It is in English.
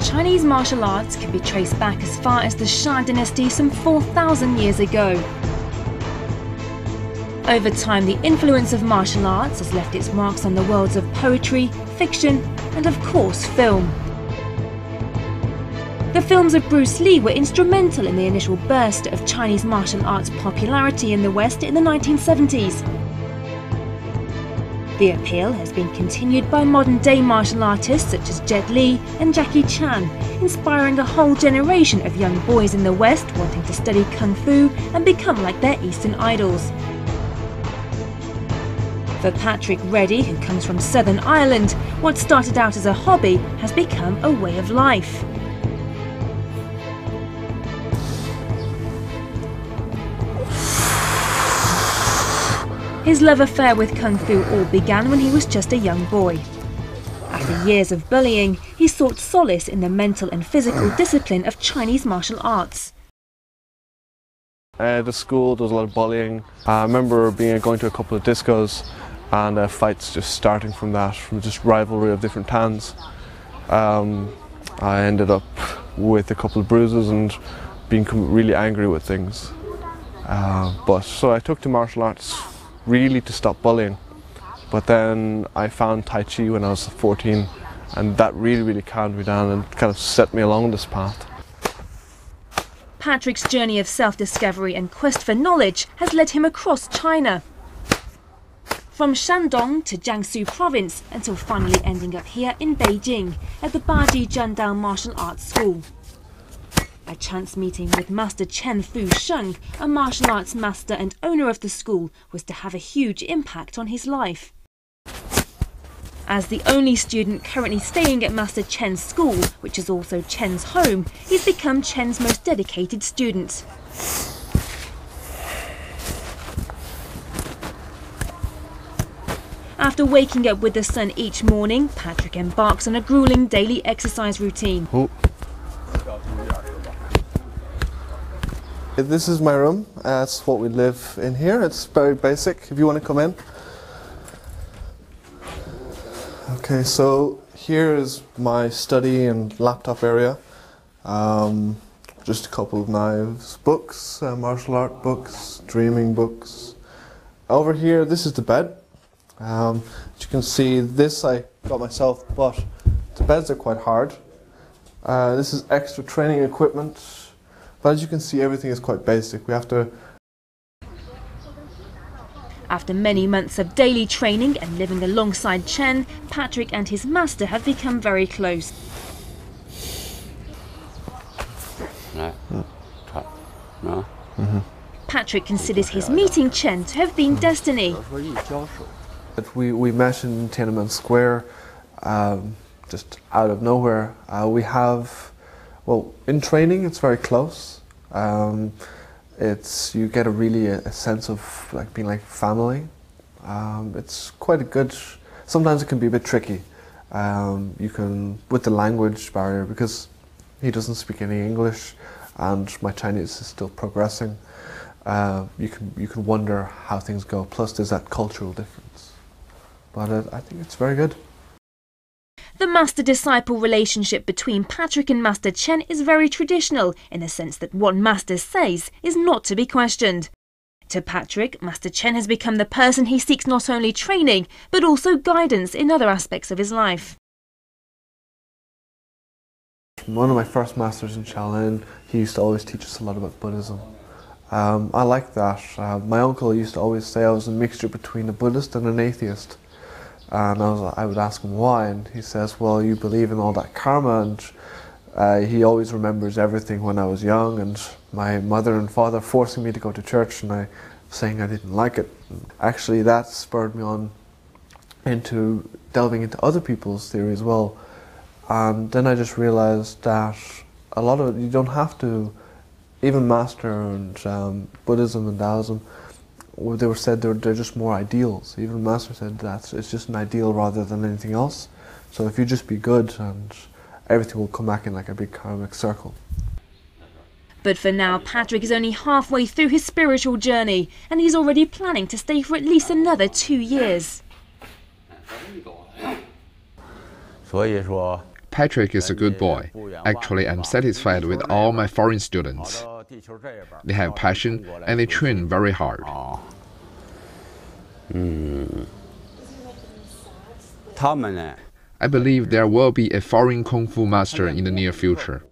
Chinese martial arts can be traced back as far as the Xia Dynasty some 4,000 years ago. Over time, the influence of martial arts has left its marks on the worlds of poetry, fiction, and of course, film. The films of Bruce Lee were instrumental in the initial burst of Chinese martial arts popularity in the West in the 1970s. The appeal has been continued by modern-day martial artists such as Jet Li and Jackie Chan, inspiring a whole generation of young boys in the West wanting to study Kung Fu and become like their Eastern idols. For Patrick Reddy, who comes from Southern Ireland, what started out as a hobby has become a way of life. His love affair with Kung Fu all began when he was just a young boy. After years of bullying, he sought solace in the mental and physical discipline of Chinese martial arts. The school does a lot of bullying. I remember going to a couple of discos and fights just starting from that, from just rivalry of different tans. I ended up with a couple of bruises and being really angry with things. So I took to martial arts really to stop bullying. But then I found Tai Chi when I was 14, and that really calmed me down and kind of set me along this path. Patrick's journey of self-discovery and quest for knowledge has led him across China. From Shandong to Jiangsu province, until finally ending up here in Beijing at the Baji Zhendao Martial Arts School. A chance meeting with Master Chen Fu Sheng, a martial arts master and owner of the school, was to have a huge impact on his life. As the only student currently staying at Master Chen's school, which is also Chen's home, he's become Chen's most dedicated student. After waking up with the sun each morning, Patrick embarks on a grueling daily exercise routine. This is my room. That's what we live in here. It's very basic. If you want to come in. Okay, so here is my study and laptop area. Just a couple of knives, books, martial art books, dreaming books. Over here, this is the bed. As you can see, this I got myself, but the beds are quite hard. This is extra training equipment. But as you can see, everything is quite basic. After many months of daily training and living alongside Chen, Patrick and his master have become very close. Patrick considers his meeting Chen to have been destiny. We met in Tiananmen Square, just out of nowhere. Well, in training, it's very close. You get a sense of being like family. It's quite a good. Sometimes it can be a bit tricky. With the language barrier, because he doesn't speak any English, and my Chinese is still progressing. You can wonder how things go. Plus, there's that cultural difference. But I think it's very good. The master-disciple relationship between Patrick and Master Chen is very traditional, in the sense that what Master says is not to be questioned. To Patrick, Master Chen has become the person he seeks not only training, but also guidance in other aspects of his life. One of my first masters in Shaolin, he used to always teach us a lot about Buddhism. I like that. My uncle used to always say I was a mixture between a Buddhist and an atheist. And I would ask him why, and he says, well, you believe in all that karma, and he always remembers everything when I was young, and my mother and father forcing me to go to church, and saying I didn't like it. Actually, that spurred me on into delving into other people's theory as well. And then I just realized that you don't have to, even master and Buddhism and Taoism, they were said they're just more ideals. Even Master said that it's just an ideal rather than anything else. So if you just be good, and everything will come back in like a big karmic circle. But for now, Patrick is only halfway through his spiritual journey, and he's already planning to stay for at least another 2 years. Patrick is a good boy. Actually, I'm satisfied with all my foreign students. They have passion and they train very hard. I believe there will be a foreign Kung Fu master in the near future.